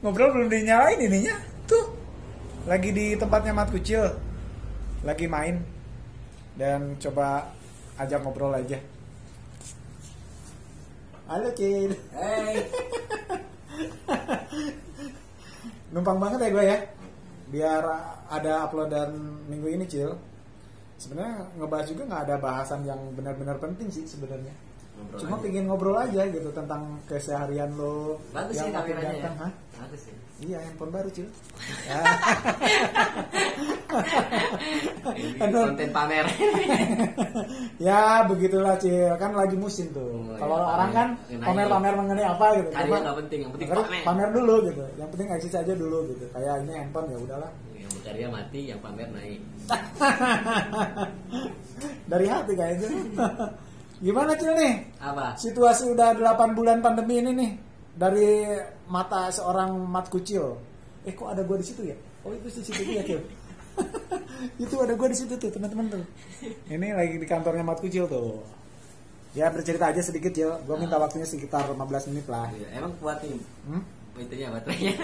Ngobrol belum dinyalain ininya. Tuh. Lagi di tempatnya Mat Kucil. Lagi main. Dan coba ajak ngobrol aja. Halo Cil. Hey. Numpang banget ya gue ya. Biar ada uploadan minggu ini Cil. Sebenarnya ngebahas juga nggak ada bahasan yang benar-benar penting sih sebenarnya. Cuma aja. pengen ngobrol aja gitu tentang keseharian lo. Bagus yang sih kameranya ya. Hah? Bagus sih. Iya, handphone baru Cil. Ini konten pamer. Ya begitulah Cil, kan lagi musim tuh. Oh, kalau iya, orang kan pamer-pamer mengenai apa gitu. Karya nggak penting, yang penting pamer. Pamer dulu gitu. Yang penting eksis aja dulu gitu. Kayak ini handphone ya udahlah. Yang berkarya mati, yang pamer naik. Dari hati kayaknya. Gimana Cil nih? Apa? Situasi udah 8 bulan pandemi ini nih. Dari mata seorang Mat Kucil. Kok ada gua di situ ya? Oh itu di situ ya Cil. Itu ada gua di situ tuh teman-teman tuh. Ini lagi di kantornya Mat Kucil tuh. Ya bercerita aja sedikit Cil. Gua minta waktunya sekitar 15 menit lah. Iya, emang kuat nih. Itunya baterainya.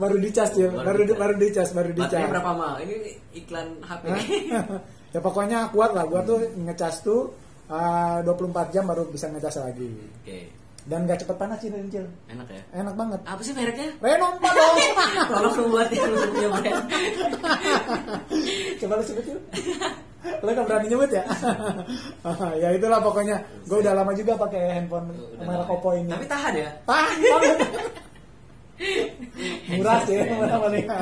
Baru dicas Cil. Baru dicas. Baterainya berapa mal? Ini iklan HP. Ya pokoknya kuat lah. Gua tuh ngecas tuh 24 jam baru bisa ngecas lagi. Oke. Dan gak cepet panas Cil. Enak ya? Enak banget. Apa sih mereknya? Renom Pak dong. Tolong membuat yang punya brand. Coba lu sebut Cil. Lu gak berani nyebut ya? Ya itulah pokoknya. Gue udah lama juga pakai handphone merek Oppo ini. Tapi tahan ya? Tahan banget. Murah sih, murah-murah.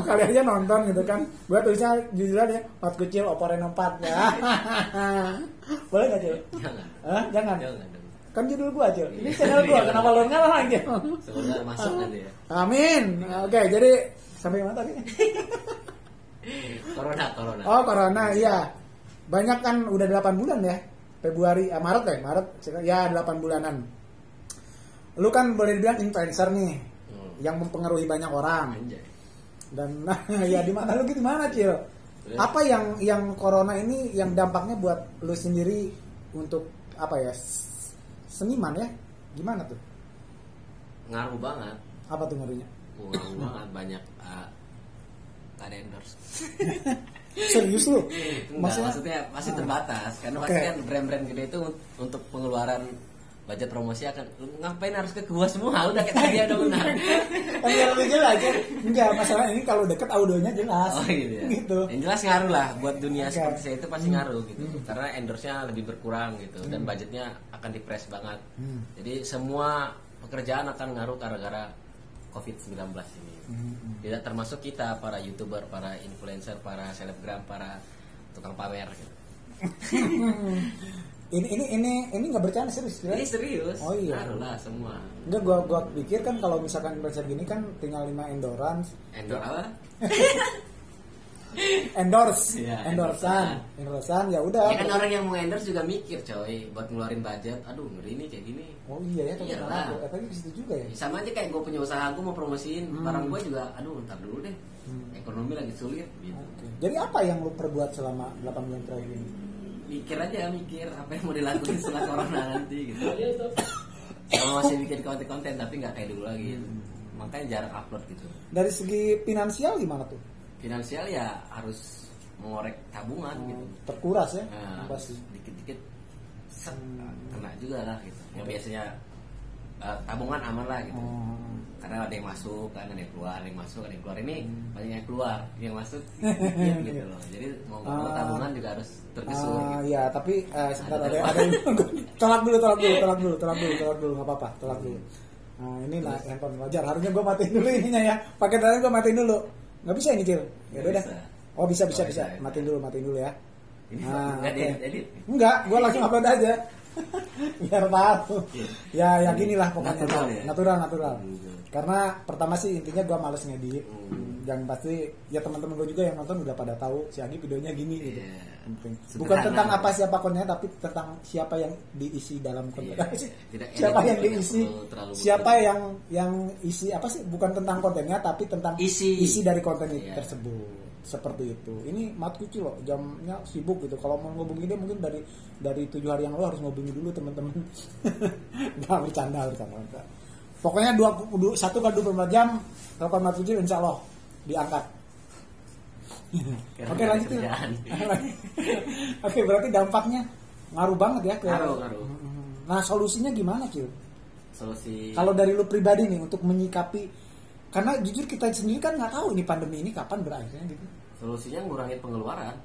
Kali aja nonton gitu kan. Gue tulisnya jujur aja, Mat Kucil Oppo Reno 4 ya. Boleh gak Cil? Jangan. Jangan. Jangan. Kan judul gua Cil. Ini channel gua, kenapa lo ngalah aja? Semoga masuk nanti ya. Amin. Oke, jadi sampai mana tadi? Corona. Oh, corona, iya. Banyak kan udah 8 bulan ya. Februari, Maret. Ya 8 bulanan. Lu kan boleh dibilang influencer nih. Yang mempengaruhi banyak orang. Anjay. Dan ya di mana lu gitu mana, Cil? Apa yang corona ini yang dampaknya buat lu sendiri untuk apa ya? Seniman ya? Gimana tuh? Ngaruh banget. Apa tuh ngaruhnya? Ngaruh banget, banyak ada endorse. Serius lu? Maksudnya masih terbatas karena pasti kan brand-brand gede itu untuk pengeluaran budget promosi akan ngapain harus ke gua semua, udah kayak tadi ada benar. Yang lebih jelas ya. Enggak, masalah ini kalau deket audionya jelas. Oh gitu ya. Gitu. Yang jelas ngaruh lah buat dunia seperti saya itu pasti ngaruh gitu. Karena endorse-nya lebih berkurang gitu dan budgetnya akan dipres banget. Jadi semua pekerjaan akan ngaruh gara-gara COVID-19 ini. Tidak termasuk kita para YouTuber, para influencer, para selebgram, para tukang pamer gitu. Ini nggak bercanda serius ya? Ini serius. Oh iya. Ngaruh lah semua. Enggak, gua pikir kan kalau misalkan influencer gini kan tinggal 5 endorse. Endorse apa? Endorse. Iya, endorsean ya udah. Ya kan orang yang mau endorse juga mikir coy buat ngeluarin budget. Aduh ngeri nih kayak gini. Oh iya ya, Iyalah. tapi di situ juga ya. Sama aja kayak gue punya usaha, gue mau promosiin barang gue juga. Aduh ntar dulu deh. Ekonomi lagi sulit gitu. Okay. Jadi apa yang lu perbuat selama 8 bulan terakhir ini? Mikir apa yang mau dilakuin setelah corona nanti gitu. Sama masih bikin konten tapi nggak kayak dulu lagi gitu. Makanya jarang upload gitu. Dari segi finansial gimana tuh? Finansial ya harus mengorek tabungan gitu. Terkuras ya? Nah, pasti. dikit-dikit kena juga lah gitu. Yang biasanya tabungan aman lah gitu. Karena ada yang masuk, kan ada yang keluar, ada yang masuk, ada yang keluar. Ini banyak yang keluar, yang masuk dikit gitu loh. Jadi mau tabungan juga harus tergusur. Gitu. Ya, tapi sebentar ada yang tolak dulu, nggak apa-apa, tolak dulu. Nah, ini lah handphone wajar. Harusnya gue matiin dulu ininya ya. Pakai tadi gue matiin dulu. Nggak bisa ini Cil. Ya udah. Oh bisa. Matiin dulu ya. Ini edit. Enggak, gue langsung upload aja. Biar tahu. Ya gini lah pokoknya. Natural. Karena pertama sih intinya gue males ngedit. Yang pasti ya teman-teman gue juga yang nonton udah pada tahu si Agi videonya gini gitu. Bukan tentang apa siapa kontennya, tapi tentang siapa yang diisi dalam konten. Siapa yang diisi? Siapa yang isi apa sih? Bukan tentang kontennya, tapi tentang isi dari konten itu tersebut. Seperti itu. Ini Mat Kucil loh, jamnya sibuk gitu. Kalau mau ngobongin dia mungkin dari 7 hari yang lalu harus ngobongin dulu teman-teman. Nggak bercanda. Pokoknya 1 kali 24 jam telepon Mas Ucil insya Allah diangkat. Oke, lanjut ya. Oke, berarti dampaknya ngaruh banget ya ke. Ngaruh. Nah, solusinya gimana, Cil? Solusi. Kalau dari lu pribadi nih untuk menyikapi, karena jujur kita sendiri kan nggak tahu ini pandemi ini kapan berakhirnya gitu. Solusinya ngurangin pengeluaran.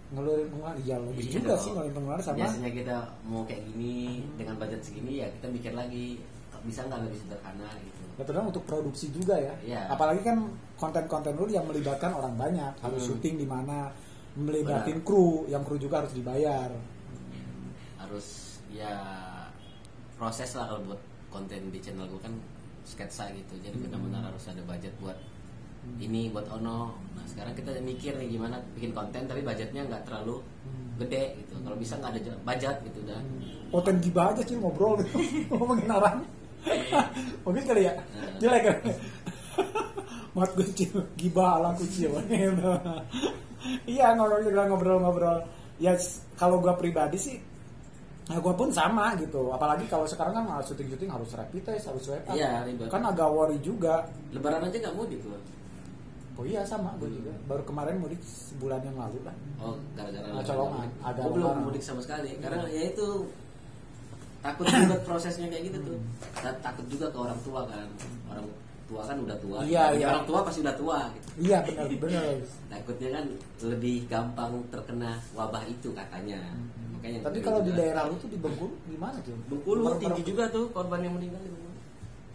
Ngeluarin pengeluaran, ya logis juga sih ngeluarin pengeluaran sama. Biasanya kita mau kayak gini dengan budget segini ya kita mikir lagi bisa nggak lebih sederhana gitu. Betul, untuk produksi juga ya. Apalagi kan konten-konten lu yang melibatkan orang banyak, harus syuting di mana, melibatin kru, yang kru juga harus dibayar. Harus ya proses lah kalau buat konten di channel gue kan sketsa gitu, jadi benar-benar harus ada budget buat ini, buat ono. Nah sekarang kita mikir nih gimana bikin konten tapi budgetnya nggak terlalu gede gitu. Kalau bisa nggak ada budget gitu dah. Konten gibah aja sih ngobrol gitu, ngomongin orang. Mungkin kali ya, jelek kan? Mat kucing, gibah ala kucing. Iya ngobrol. Ya kalau gue pribadi sih, nah gue pun sama gitu. Apalagi kalau sekarang kan syuting harus rapid test, harus swab. Iya, ribet. Kan agak worry juga. Lebaran aja nggak mudik loh. Oh iya sama, gue juga. Baru kemarin mudik sebulan yang lalu lah. Oh gara-gara colongan. Gue belum mudik sama sekali, karena ya itu takut ribet prosesnya kayak gitu tuh. Takut juga ke orang tua kan. Orang tua kan udah tua. Iya. Orang tua pasti udah tua gitu. Iya benar. Takutnya kan lebih gampang terkena wabah itu katanya. Makanya. Tapi kalau di daerah lu tuh di Bengkulu gimana tuh? Bengkulu tinggi juga tuh korban yang meninggal di Bengkulu.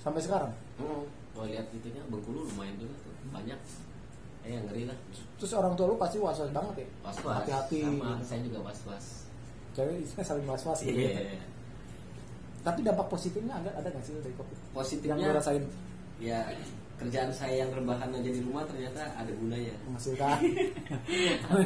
Sampai sekarang? Kalau lihat itunya Bengkulu lumayan juga tuh, banyak. Yang ngeri lah. Terus orang tua lu pasti was-was banget ya? Was-was. Hati-hati. Sama saya juga was-was. Cewek isinya saling was-was gitu. Iya. Tapi dampak positifnya ada nggak sih dari COVID? Positifnya yang lu rasain? Ya kerjaan saya yang rebahan aja di rumah ternyata ada gunanya. Menghasilkan.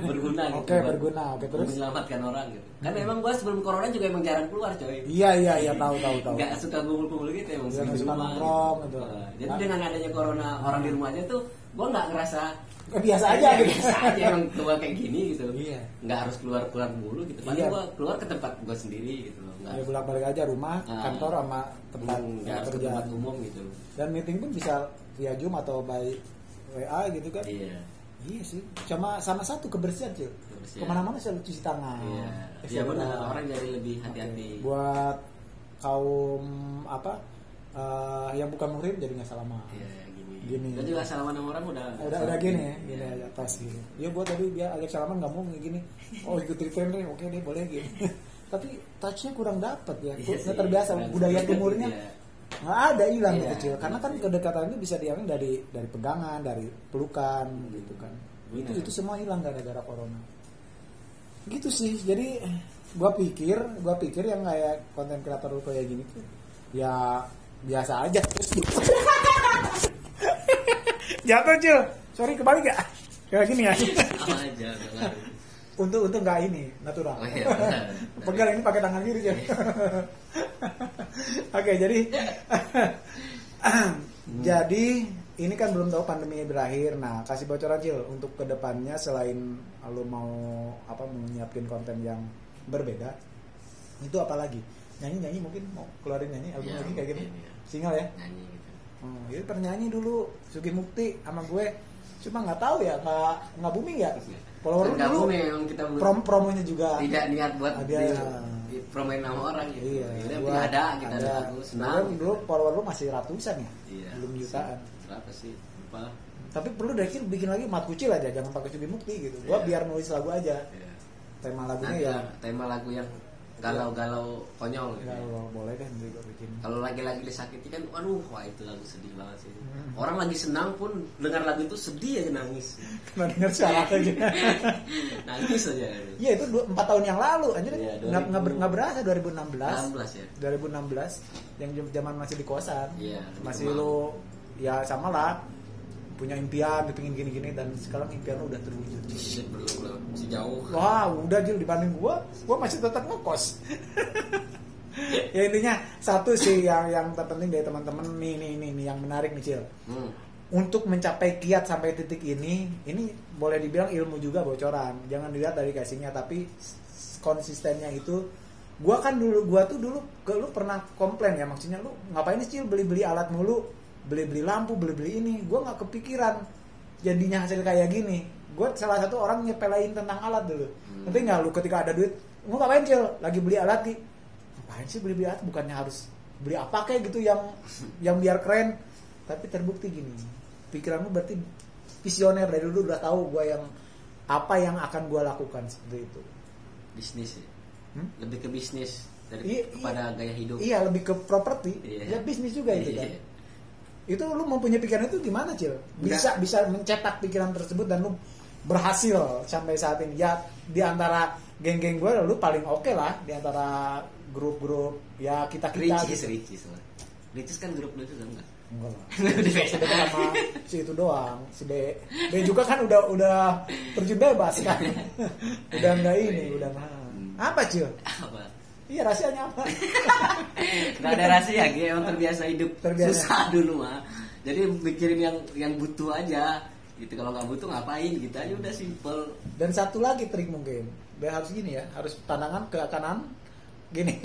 Berguna gitu. Oke, berguna. Oke, terus menyelamatkan orang gitu. Karena emang gua sebelum corona juga emang jarang keluar, coy. Iya, tahu. Gak suka kumpul-kumpul gitu emang ya, di rumah. Nongkrong gitu. Jadi dengan adanya corona orang di rumah aja tuh gua nggak ngerasa biasa aja gitu. Biasa aja emang keluar kayak gini gitu. Iya. Nggak harus keluar mulu gitu. Paling gua keluar ke tempat gua sendiri gitu. Ya bolak-balik aja rumah, kantor sama tempat kerja umum gitu. Dan meeting pun bisa via Zoom atau by WA gitu kan. Iya sih. Sama satu kebersihan cuy. Kemana-mana selalu cuci tangan. Iya benar, orang jadi lebih hati-hati. Buat kaum yang bukan muhrim jadi nggak salaman. Gini. Dan juga salaman sama orang udah gini ya, gini aja atas gitu. Ya gua tadi dia ajak salaman nggak mau gini. Oh ikut trend nih, oke deh boleh gitu. Tapi touchnya kurang dapat ya, nggak terbiasa budaya timurnya nggak ada, hilang kecil. Karena kan kedekatan itu bisa diambil dari pegangan, dari pelukan gitu kan. Itu semua hilang gara-gara corona. Gitu sih. Jadi gua pikir yang kayak konten kreator kayak gini tuh ya biasa aja terus gitu. Jatuh cuy, sorry kebalik ya kayak gini ya. Aja Untuk nggak ini natural. Oh, iya, pegang ini pakai tangan kiri cuy. Oke, jadi ini kan belum tahu pandemi berakhir. Nah, kasih bocoran Cil untuk kedepannya selain lo mau menyiapin konten yang berbeda, itu apa lagi? Nyanyi mungkin mau keluarin album lagi kayak gini, single ya? Nyanyi gitu. Jadi pernyanyi dulu Sugi Mukti sama gue, cuma nggak tahu ya nggak booming ya. Follower dulu promonya juga tidak niat buat promoin nama orang gitu. Iya, ada lagu senang. Dulu follower lu masih ratusan ya? Iya, belum jutaan. Berapa sih? Lupa. Tapi perlu bikin lagi Mat Kucil aja, jangan pakai Sugi Mukti gitu. Gua biar nulis lagu aja. Tema lagunya tema lagu yang galau-galau konyol gitu. Galau boleh deh nanti gue bikin. Kalau lagi disakiti kan, wah itu lagu sedih banget sih. Orang lagi senang pun dengar lagu itu sedih aja nangis. Karena dengar suara aja. Nangis aja. Iya itu 4 tahun yang lalu anjir. Nggak berasa 2016. 16 ya. 2016 yang zaman masih di kosan. Iya. Masih lo ya sama lah. Punya impian, dipingin gini-gini dan sekarang impian lu udah terwujud. Belum masih jauh. Wah, udah Jil dibanding gua masih tetap ngekos. Ya intinya satu sih yang terpenting dari teman-teman nih yang menarik nih Cil. Untuk mencapai kiat sampai titik ini boleh dibilang ilmu juga bocoran. Jangan dilihat dari casingnya tapi konsistennya itu Gua tuh dulu ke lu pernah komplain ya, maksudnya lu ngapain sih beli alat mulu, beli lampu, beli ini. Gua nggak kepikiran jadinya hasil kayak gini. Gua salah satu orang nyepelein tentang alat dulu. Nanti nggak lu ketika ada duit, lu ngapain Cil? Lagi beli alat nih. Ngapain sih beli alat? Bukannya harus beli apa kayak gitu yang biar keren. Tapi terbukti gini, pikiran lu berarti visioner, dari dulu udah tahu gua apa yang akan gua lakukan seperti itu. Bisnis ya? Lebih ke bisnis kepada gaya hidup. Iya, lebih ke properti. Ya bisnis juga itu kan. Itu lu mempunyai pikiran itu gimana Cil? Bisa mencetak pikiran tersebut dan lu berhasil sampai saat ini. Ya di antara geng-geng gue lu paling oke lah di antara grup-grup ya kita Ricis kan grup lu itu enggak? Enggak lah. Sudah sama si itu doang, si B juga kan udah terjun bebas kan. Udah enggak ini, udah apa Cil? Apa? Iya, rahasianya apa? Nggak ada rahasia, emang terbiasa hidup susah dulu mah. Jadi mikirin yang butuh aja gitu. Kalau nggak butuh ngapain gitu aja, udah simple. Dan satu lagi trik mungkin, biar harus gini ya, harus pandangan ke kanan gini.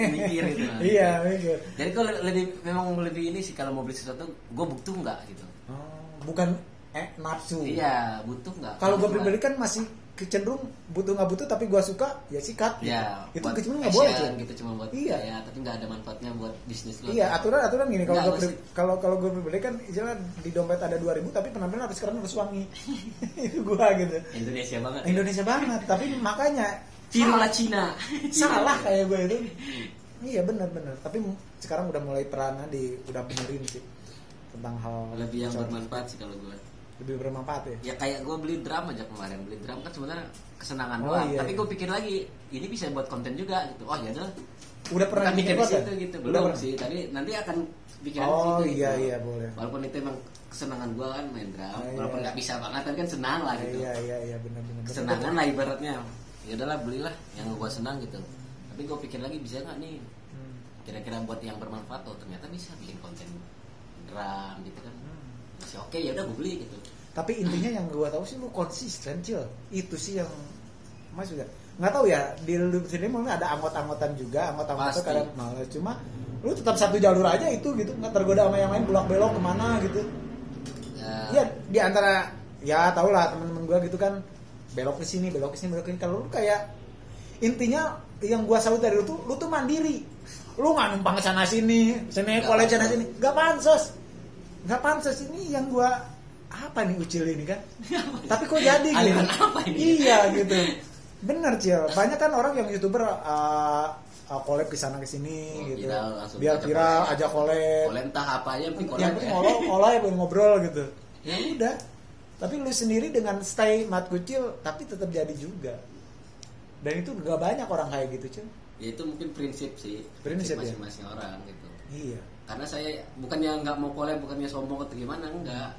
Mikir itu. Iya, mikir. Jadi kalau memang lebih ini sih, kalau mau beli sesuatu, gue butuh nggak gitu. Bukan nafsu. Iya, butuh nggak. Kalau gue pribadi kan masih cenderung butuh nggak butuh, tapi gue suka ya sikat. Ya, itu kecenderung nggak boleh gitu, cuma buat ya, tapi nggak ada manfaatnya buat bisnis lo. Iya, aturan gini, kalau gue pribadi kan istilah di dompet ada 2.000 tapi penampilan harus keren, harus wangi. Itu gue gitu. Indonesia banget, tapi makanya Cina Cina salah kayak gue itu. Iya benar. Tapi sekarang udah mulai terang udah benerin sih tentang hal lebih yang bermanfaat sih kalau gue. Lebih bermanfaat ya? Ya kayak gue beli drum aja kemarin. Beli drum kan sebenarnya kesenangan doang. Iya, tapi gue pikir lagi, ini bisa buat konten juga gitu. Oh ya udah. Udah pernah bikin di situ gitu. Belum sih. Tadi nanti akan bikin di situ. Iya boleh. Walaupun itu emang kesenangan gue kan main drum. Walaupun nggak bisa banget, tapi kan senang lah gitu. Iya benar. Kesenangan lah ibaratnya. Ya udahlah, belilah yang gue senang gitu. Tapi gue pikir lagi, bisa nggak nih? Kira-kira buat yang bermanfaat. Oh ternyata bisa bikin konten drum gitu kan. Masih oke, ya udah gue beli gitu. Tapi intinya yang gue tahu sih lu konsisten Cil. Itu sih yang Mas juga nggak tahu ya, di lu sini mungkin ada anggot-anggotan juga, anggot-anggotan kadang malah, cuma lu tetap satu jalur aja itu gitu, nggak tergoda sama yang lain belok belok kemana gitu. Iya, di antara ya tau lah teman-teman gue gitu kan, belok ke sini. Kalau lu kayak intinya yang gue salut dari lu tuh mandiri. Lu nggak numpang ke sana sini college sana sini, nggak pansos ini yang gue apa nih ucil ini kan. Tapi kok jadi gitu. Iya gitu. Bener Cil. Banyak kan orang yang YouTuber collab ke sana ke sini gitu. Biar viral aja collab. Collab entah apa aja penting collab. Yang penting collab ngobrol gitu. Ya udah. Tapi lu sendiri dengan stay mat kucil tapi tetap jadi juga. Dan itu gak banyak orang kayak gitu Cil. Ya itu mungkin prinsip sih. Prinsip masing-masing orang gitu. Iya. Karena saya bukannya nggak mau collab, bukannya sombong atau gimana, enggak.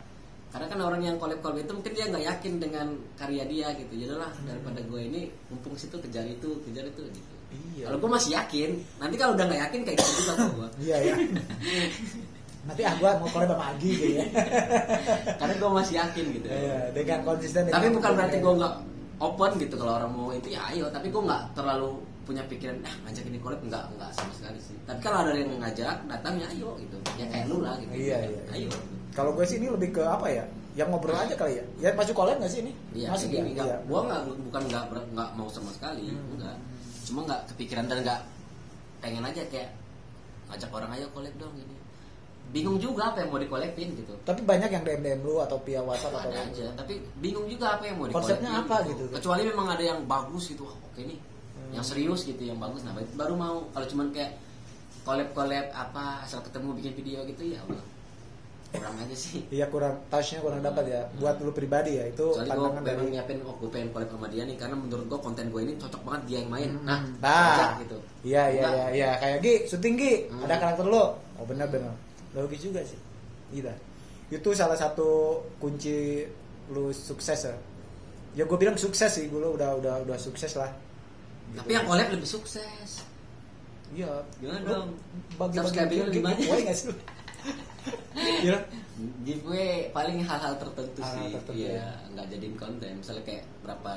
Karena kan orang yang collab itu mungkin dia nggak yakin dengan karya dia gitu. Jadilah daripada gue ini mumpung situ kejar itu gitu. Iya. Kalau gue masih yakin, nanti kalau udah nggak yakin kayak gitu juga gue. Iya. Nanti gue mau collab sama Agi gitu ya. Karena gue masih yakin gitu. Iya, dengan konsisten. Tapi bukan berarti gue nggak open gitu, kalau orang mau itu ya ayo. Tapi gue nggak terlalu punya pikiran ngajak ini collab, enggak sama sekali sih. Tapi kalau ada yang ngajak datang ya ayo gitu. Ya kayak lu lah gitu. Iya. Ayo. Kalau gue sih ini lebih ke apa ya? Yang ngobrol aja kali ya. Ya maju collab nggak sih ini? Iya. Masih gini. Gue bukan nggak mau sama sekali. Enggak. Cuma nggak kepikiran dan nggak pengen aja kayak ngajak orang ayo collab dong gini. Bingung juga apa yang mau di-collabin gitu. Tapi banyak yang DM lu atau via WhatsApp atau ada aja. Tapi bingung juga apa yang mau di-collabin. Konsepnya apa gitu. Kecuali memang ada yang bagus gitu. Oke nih. Yang serius gitu, yang bagus. Nah, baru mau. Kalau cuman kayak collab apa asal ketemu bikin video gitu ya Allah. Kurang aja sih. Iya, kurang touch-nya kurang dapat ya. Buat lu pribadi ya, itu pandangan dari nyiapin gue pengen collab sama dia nih karena menurut gue konten gue ini cocok banget dia yang main. Gitu. Iya. Kayak syuting ada karakter lo. Oh benar. Logis juga sih. Gila. Itu salah satu kunci lu sukses ya. Ya gue bilang sukses sih, gue udah sukses lah. Gitu. Tapi yang collab lebih sukses. Iya. Gimana dong? Subscribe-nya gimana? Giveaway nggak sih? Iya. Giveaway paling hal-hal tertentu sih. Iya, nggak jadiin konten. Misalnya kayak berapa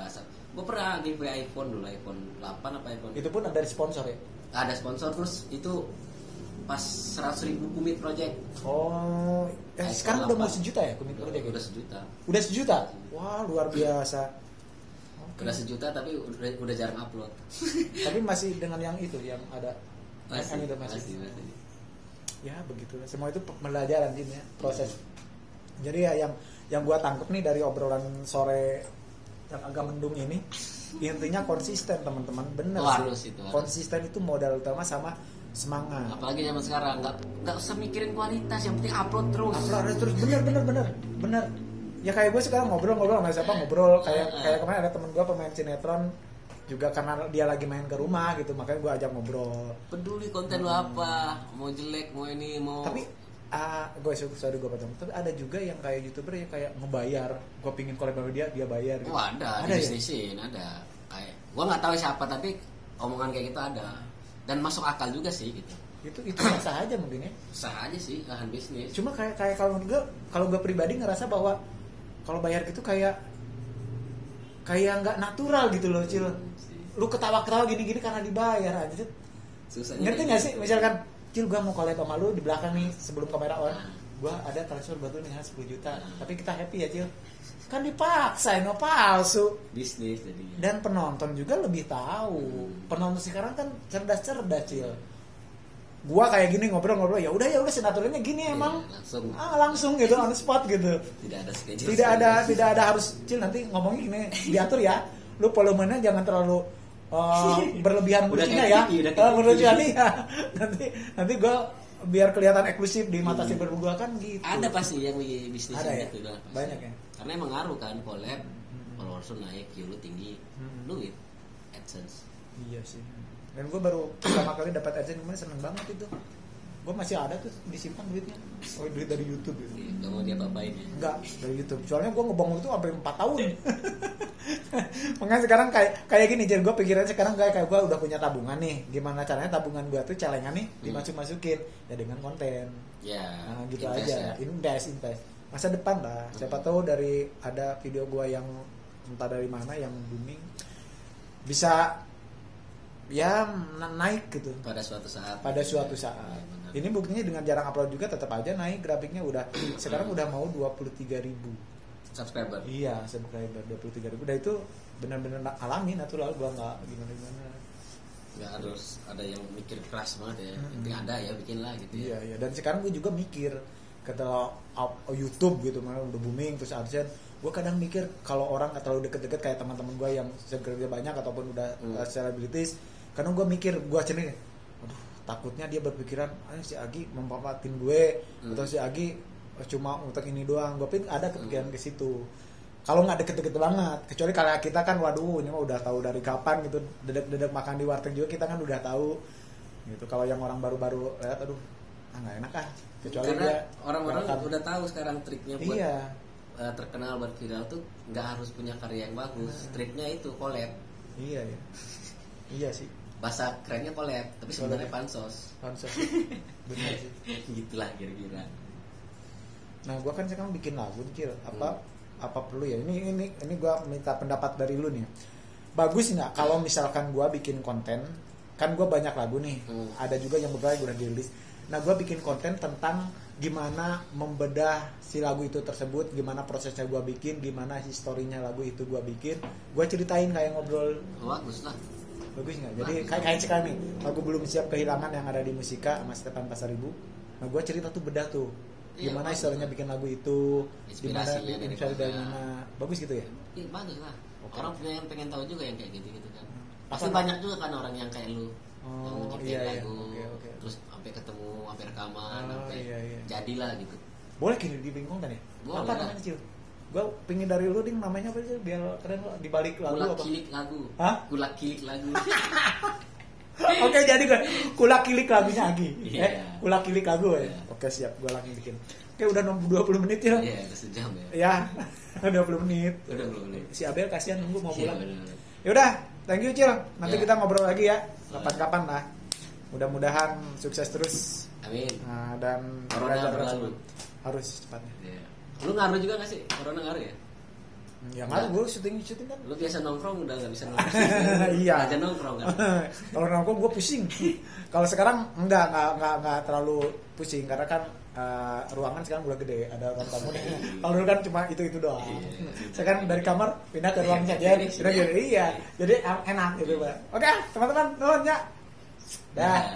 Gue pernah giveaway iPhone dulu, iPhone 8 apa iPhone. Itu pun ada dari sponsor ya? Ada sponsor, terus itu pas 100.000 Kumit Project. Oh, sekarang udah mau 1 juta ya Kumit Project? Udah 1 juta. Udah 1 juta? Wah, luar biasa. Udah 1 juta tapi udah jarang upload. Tapi masih dengan yang itu, yang ada Masih. Ya begitulah, semua itu pembelajaran ya, proses. Jadi ya yang gua tangkep nih dari obrolan sore yang agak mendung ini, intinya konsisten teman-teman, bener sih. Harus itu. Konsisten itu modal utama sama semangat. Apalagi zaman sekarang nggak usah mikirin kualitas, yang penting upload terus. Bener. Ya kayak gue sekarang ngobrol sama siapa kayak kemarin ada temen gue pemain sinetron juga, karena dia lagi main ke rumah gitu, makanya gue ajak ngobrol. Peduli konten lu apa, mau jelek, mau ini, mau. Tapi gue potong. Tapi ada juga yang kayak YouTuber yang kayak ngebayar, gue pingin collab sama dia bayar gitu. Oh ada ya? bisnisin, ada. Kayak gue nggak tahu siapa, tapi omongan kayak gitu ada. Dan masuk akal juga sih gitu. Itu sah aja mungkin ya. Sah aja sih, lahan bisnis. Cuma kayak kalau gue pribadi ngerasa bahwa kalau bayar gitu kayak nggak natural gitu loh, Cil. Lu ketawa-ketawa gini-gini karena dibayar aja. Susah. Ngerti nggak sih? Misalkan, Cil, gue mau collab sama lu di belakang nih sebelum kamera on, gue ada transfer buat lu nih 10 juta, tapi kita happy ya, Cil. Kan dipaksa, no palsu. Bisnis jadinya. Dan penonton juga lebih tahu. Penonton sekarang kan cerdas-cerdas, Cil. Gua kayak gini ngobrol ya udah senaturalnya gini emang. Langsung gitu on the spot gitu. Tidak ada schedule. Tidak ada harus, Cil, nanti ngomongnya gini diatur ya. Lu volumenya jangan terlalu berlebihan musiknya ya. Berlebihan ya. Nanti gua biar kelihatan eksklusif di mata si berdua kan gitu. Ada pasti yang bisnis gitu ya? Banyak ya. Karena emang ngaruh kan, collab, followers naik, view lu tinggi, duit, AdSense. Iya sih. Dan gue baru pertama kali dapat AdSense kemarin, seneng banget itu. Gue masih ada tuh disimpan duitnya. Oh, duit dari YouTube gitu. Gak mau dia apa-apain ya? Enggak, dari YouTube. Soalnya gue ngebong itu sampai 4 tahun. Makanya sekarang kayak gini, jadi gue pikirannya sekarang kayak gue udah punya tabungan nih. Gimana caranya tabungan gue tuh celengan nih dimasukin ya dengan konten. Ya. Nah, gitu aja. Ya. Invest. Masa depan lah. Siapa tahu dari ada video gue yang entah dari mana yang booming bisa ya naik gitu pada suatu saat. Ya, ini buktinya dengan jarang upload juga tetap aja naik grafiknya. Udah sekarang udah mau 23.000 subscriber. Iya, subscriber 23.000. Dan itu benar-benar alami, natural, gua nggak gimana. Nggak harus ada yang mikir keras banget ya. Penting ada ya, bikin lah gitu ya. Iya. Dan sekarang gue juga mikir ketika YouTube gitu malah udah booming terus AdSense, gue kadang mikir kalau orang nggak terlalu deket-deket kayak teman-teman gue yang subscriber banyak ataupun udah selebritis, kadang gue mikir, gue sendiri, aduh, takutnya dia berpikiran si Agi memanfaatin gue atau si Agi cuma untuk ini doang. Gue pikir ada kepikiran ke situ. Kalau nggak deket-deket banget, kecuali kalau kita kan waduh ini mah udah tahu dari kapan gitu, dedek makan di warteg juga kita kan udah tahu gitu. Kalau yang orang baru-baru lihat, aduh nggak enak ah. Kecuali karena dia orang-orang udah tahu sekarang triknya buat terkenal, buat viral tuh nggak harus punya karya yang bagus. Triknya itu collab. Iya sih. Bahasa kerennya collab, tapi sebenarnya pansos. Benar sih. Gitulah kira-kira. Nah, gua kan sekarang bikin lagu, Cil. Apa perlu ya? Ini gua minta pendapat dari lu nih. Bagus nggak kalau misalkan gua bikin konten? Kan gua banyak lagu nih. Ada juga yang beberapa udah dirilis. Nah, gue bikin konten tentang gimana membedah si lagu itu tersebut, gimana prosesnya gue bikin, gimana historinya lagu itu gue bikin. Gue ceritain kayak ngobrol. Bagus lah. Bagus nggak? Jadi kayak sekarang nih, lagu Belum Siap Kehilangan yang ada di Musika sama Stefan Pasaribu. Nah, gue cerita tuh bedah tuh. Gimana historinya bikin lagu itu, inspirasinya dari mana. Bagus gitu ya? Iya, bagus lah. Orang pengen tahu juga yang kayak gitu kan. Pasti banyak juga kan orang yang kayak lu. Yang menciptakan lagu, terus sampai ketemu, sampai rekaman, sampai jadilah gitu. Boleh kini dibingkong kan ya? Boleh. Apa namanya, Cil? Gue pingin dari lu ding, namanya apa sih biar keren lo dibalik lagu Kulak apa? Kilik lagu. Hah? Kulak Kilik lagu. Oke, jadi gue Kulak Kilik lagunya Agi. Kulak Kilik lagu ya. Yeah. Oke, siap, gue lagi bikin. Oke, udah 20 menit ya. Iya, udah sejam ya. Ya, 20 menit. Udah 20 menit. Si Abel kasihan nunggu mau pulang. Iya, ya udah, thank you, Cil. Nanti kita ngobrol lagi ya. Kapan-kapan lah. Mudah-mudahan sukses terus. Amin. Nah, dan corona berlalu. Harus cepatnya. Iya. Lu ngaruh juga nggak sih? Corona ngaruh ya? Ya nggak, gue syuting kan. Lu biasa nongkrong udah nggak bisa nongkrong. Iya. Aja nongkrong kan. Kalau nongkrong gue pusing. Kalau sekarang nggak terlalu pusing karena kan ruangan sekarang udah gede, ada ruang tamu nih. Kalau dulu kan cuma itu doang. Sekarang dari kamar pindah ke ruang saja. Iya. Jadi enak gitu, Pak. Oke, teman-teman, nuhun ya. Dah.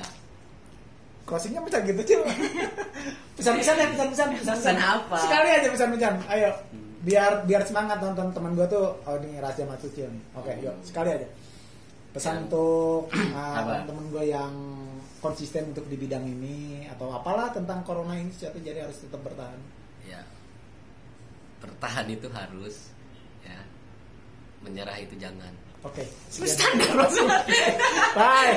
Closingnya bisa gitu, Cil. Pesan-pesan ya, pesan-pesan apa? Sekali aja pesan-pesan. Ayo. Biar semangat nonton teman gue tuh. Oh, ini Raja Matsucil nih. Oke, yuk, sekali aja. Pesan untuk teman-teman gue yang konsisten untuk di bidang ini atau apalah tentang corona ini, jadi harus tetap bertahan. Ya, bertahan itu harus, ya, menyerah itu jangan. Oke. Standar. Bye.